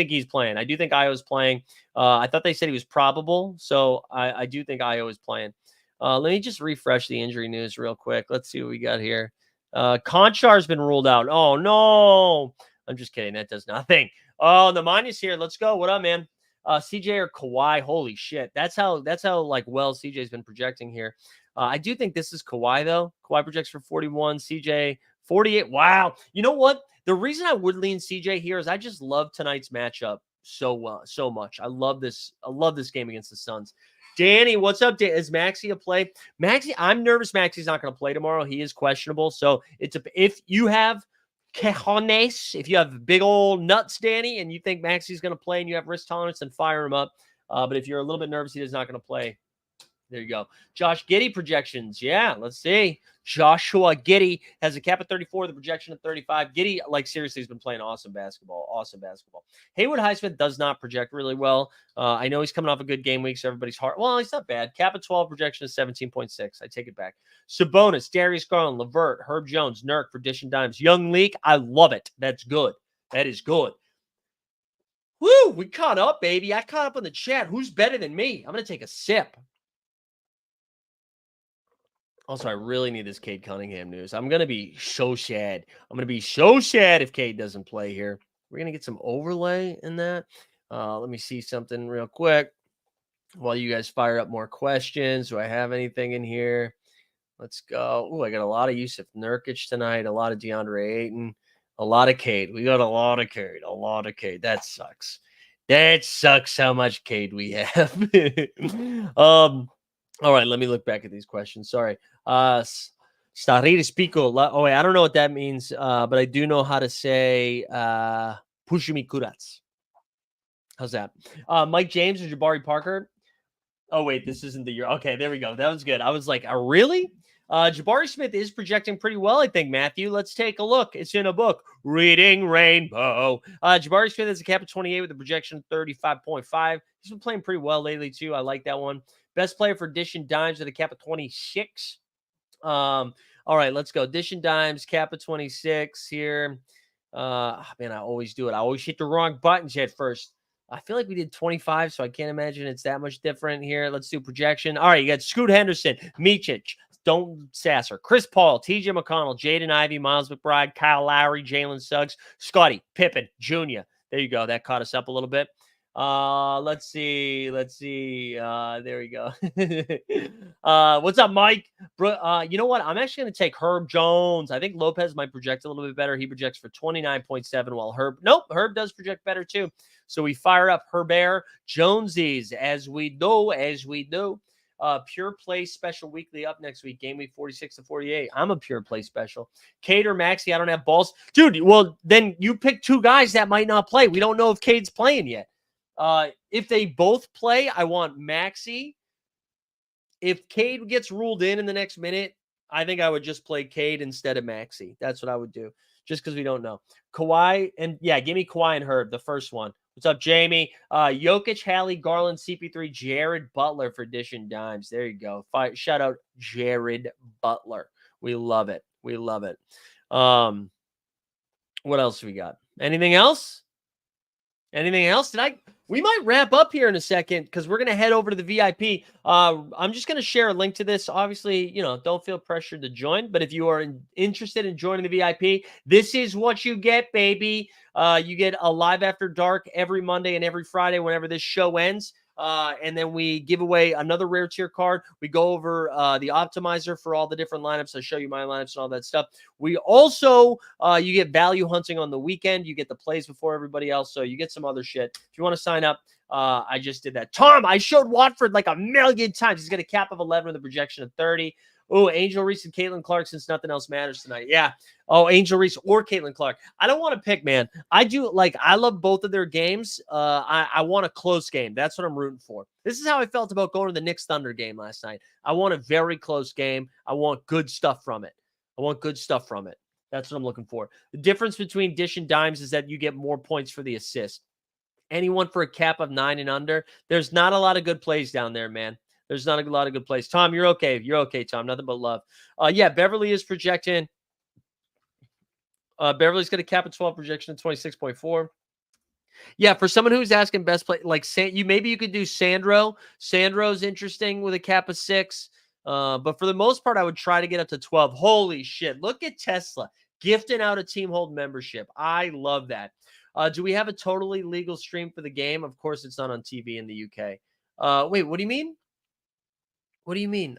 he's playing. I do think Io's playing. I thought they said he was probable, so I do think Io is playing. Let me just refresh the injury news real quick. Let's see what we got here. Konchar's been ruled out. Oh no. I'm just kidding. That does nothing. Oh, the Manya's here. Let's go. What up, man? CJ or Kawhi, holy shit. That's how like well CJ's been projecting here. I do think this is Kawhi though. Kawhi projects for 41, CJ 48. Wow. You know what? The reason I would lean CJ here is I just love tonight's matchup so much. I love this game against the Suns. Danny, what's up? Is Maxey a play? Maxey, I'm nervous Maxey's not going to play tomorrow. He is questionable. So if you have Cajones, if you have big old nuts, Danny, and you think Maxey's going to play and you have risk tolerance, then fire him up. But if you're a little bit nervous he's not going to play, there you go. Josh Giddey projections. Yeah, let's see. Joshua Giddey has a cap at 34, the projection at 35. Giddey, like, seriously, has been playing awesome basketball. Haywood Highsmith does not project really well. I know he's coming off a good game week, so everybody's hard. Well, he's not bad. Cap at 12, projection is 17.6. I take it back. Sabonis, Darius Garland, LeVert, Herb Jones, Nurk for Dish and Dimes. Young Leak, I love it. That's good. That is good. Woo, we caught up, baby. I caught up in the chat. Who's better than me? I'm going to take a sip. Also, I really need this Cade Cunningham news. I'm going to be so sad. If Cade doesn't play here. We're going to get some overlay in that. Let me see something real quick while you guys fire up more questions. Do I have anything in here? Let's go. Oh, I got a lot of Yusuf Nurkic tonight, a lot of DeAndre Ayton, a lot of Cade. We got a lot of Cade. That sucks. That sucks how much Cade we have. All right, let me look back at these questions. Sorry. Stariris Pico. Oh, wait, I don't know what that means, but I do know how to say Pushimi Kurats. How's that? Mike James or Jabari Parker? Oh, wait, this isn't the year. Okay, there we go. That was good. I was like, really? Jabari Smith is projecting pretty well, I think, Matthew. Let's take a look. It's in a book. Reading Rainbow. Jabari Smith has a cap of 28 with a projection of 35.5. He's been playing pretty well lately, too. I like that one. Best player for Dish and Dimes with a cap of 26. All right, let's go. Dish and Dimes, cap of 26 here. Man, I always do it. I always hit the wrong buttons at first. I feel like we did 25, so I can't imagine it's that much different here. Let's do projection. All right, you got Scoot Henderson, Micic, Stone Sasser, Chris Paul, TJ McConnell, Jaden Ivey, Miles McBride, Kyle Lowry, Jalen Suggs, Scottie Pippen Jr. There you go. That caught us up a little bit. Let's see. There we go. What's up, Mike? You know what? I'm actually going to take Herb Jones. I think Lopez might project a little bit better. He projects for 29.7, while Herb does project better too. So we fire up Herbert Jonesies as we do. Pure play special weekly up next week. Game week 46 to 48. I'm a pure play special. Cade or Maxey, I don't have balls. Dude, well, then you pick two guys that might not play. We don't know if Cade's playing yet. If they both play, I want Maxey. If Cade gets ruled in the next minute, I think I would just play Cade instead of Maxey. That's what I would do, just because we don't know. Kawhi, and yeah, give me Kawhi and Herb, the first one. What's up, Jamie? Jokic, Hallie, Garland, CP3, Jared Butler for Dish and Dimes. There you go. Shout out Jared Butler. We love it. We love it. What else we got? Anything else? Anything else? We might wrap up here in a second because we're going to head over to the VIP. I'm just going to share a link to this. Obviously, don't feel pressured to join, but if you are interested in joining the VIP, this is what you get, baby. You get a live after dark every Monday and every Friday whenever this show ends. And then we give away another rare tier card. We go over the optimizer for all the different lineups. I show you my lineups and all that stuff. We also, you get value hunting on the weekend. You get the plays before everybody else. So you get some other shit. If you want to sign up, I just did that. Tom, I showed Watford like a million times. He's got a cap of 11 with a projection of 30. Oh, Angel Reese and Caitlin Clark, since nothing else matters tonight. Yeah. Oh, Angel Reese or Caitlin Clark. I don't want to pick, man. I love both of their games. I want a close game. That's what I'm rooting for. This is how I felt about going to the Knicks Thunder game last night. I want a very close game. I want good stuff from it. That's what I'm looking for. The difference between Dish and Dimes is that you get more points for the assist. Anyone for a cap of 9 and under. There's not a lot of good plays down there, man. There's not a lot of good plays. Tom, you're okay. You're okay, Tom. Nothing but love. Yeah, Beverly is projecting. Beverly's got a cap of 12, projection of 26.4. Yeah, for someone who's asking best play, like maybe you could do Sandro. Sandro's interesting with a cap of 6. But for the most part, I would try to get up to 12. Holy shit. Look at Tesla gifting out a Team Hold membership. I love that. Do we have a totally legal stream for the game? Of course, it's not on TV in the UK. Wait, what do you mean? What do you mean?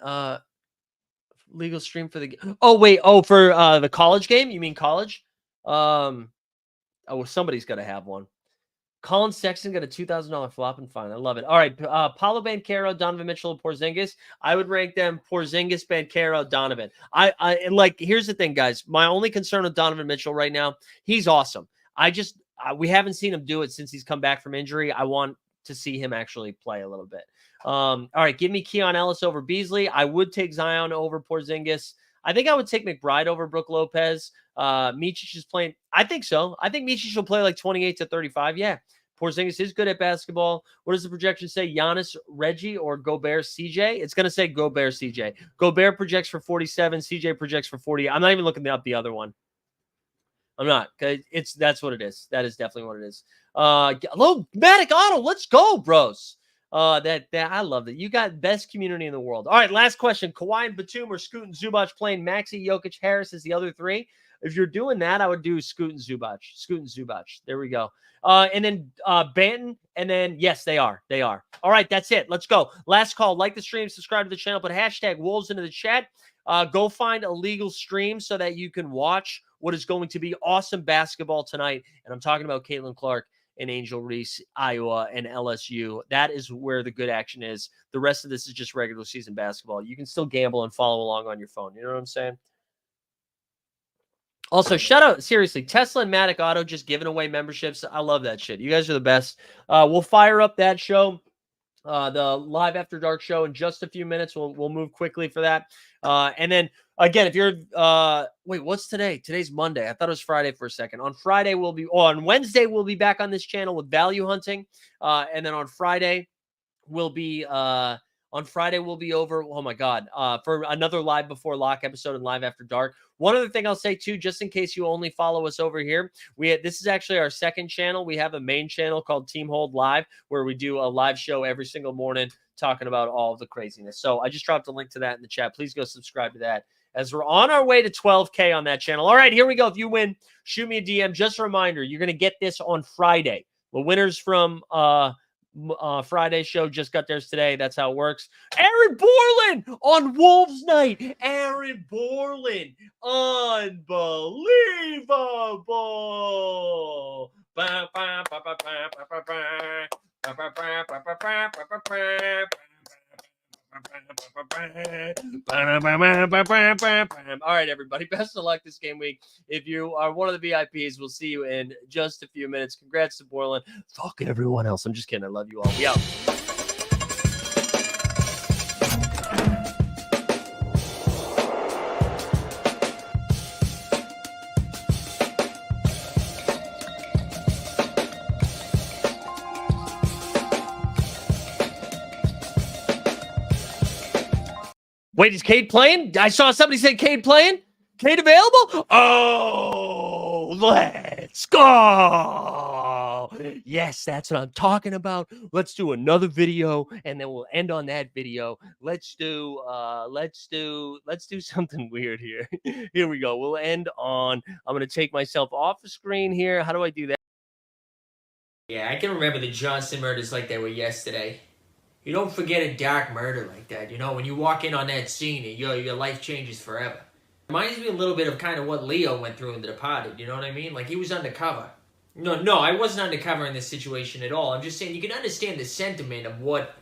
Legal stream for the oh wait, for the college game? You mean college? Somebody's got to have one. Colin Sexton got a $2,000 flop and fine. I love it. All right, Paulo Banchero, Donovan Mitchell, and Porzingis. I would rank them Porzingis, Banchero, Donovan. Here's the thing, guys. My only concern with Donovan Mitchell right now, he's awesome. We haven't seen him do it since he's come back from injury. I want to see him actually play a little bit. All right, give me Keon Ellis over Beasley. I would take Zion over Porzingis. I think I would take McBride over Brook Lopez. Micic is playing. I think so. I think Micic will play like 28 to 35. Yeah. Porzingis is good at basketball. What does the projection say? Giannis, Reggie, or Gobert, CJ? It's going to say Gobert, CJ. Gobert projects for 47. CJ projects for 40. I'm not even looking up the other one. I'm not. That's what it is. That is definitely what it is. Hello, Matic Auto. Let's go, bros. That I love that. You got best community in the world. All right, last question. Kawhi and Batum or Scoot and Zubac playing Maxey, Jokic, Harris is the other three. If you're doing that, I would do Scoot and Zubac. There we go. And then Banton, and then yes, they are. All right, that's it. Let's go. Last call. Like the stream, subscribe to the channel, put hashtag Wolves into the chat. Go find a legal stream so that you can watch what is going to be awesome basketball tonight. And I'm talking about Caitlin Clark and Angel Reese, Iowa, and LSU. That is where the good action is. The rest of this is just regular season basketball. You can still gamble and follow along on your phone. You know what I'm saying? Also, shout out, seriously, Tesla and Matic Auto just giving away memberships. I love that shit. You guys are the best. We'll fire up that show, the Live After Dark show, in just a few minutes. We'll move quickly for that. And then, again, if you're wait, what's today? Today's Monday. I thought it was Friday for a second. On Wednesday, we'll be back on this channel with value hunting. And then on Friday, we'll be over. Oh my God. For another Live Before Lock episode and Live After Dark. One other thing I'll say too, just in case you only follow us over here, this is actually our second channel. We have a main channel called Team Hold Live, where we do a live show every single morning talking about all of the craziness. So I just dropped a link to that in the chat. Please go subscribe to that, as we're on our way to 12K on that channel. All right, here we go. If you win, shoot me a DM. Just a reminder, you're going to get this on Friday. The winners from Friday show. Just got theirs today. That's how it works. Aaron Borland on Wolves night. Aaron Borland, unbelievable. All right, everybody. Best of luck this game week. If you are one of the VIPs, we'll see you in just a few minutes. Congrats to Borland. Fuck everyone else. I'm just kidding. I love you all. We out. Wait, is Cade playing? I saw somebody say Cade playing. Cade available? Oh, let's go. Yes, that's what I'm talking about. Let's do another video and then we'll end on that video. Let's do something weird here. Here we go. We'll end on, I'm going to take myself off the screen here. How do I do that? Yeah, I can remember the Johnson murders like they were yesterday. You don't forget a dark murder like that, you know? When you walk in on that scene, your life changes forever. Reminds me a little bit of kind of what Leo went through in The Departed, you know what I mean? Like, he was undercover. No, I wasn't undercover in this situation at all. I'm just saying you can understand the sentiment of what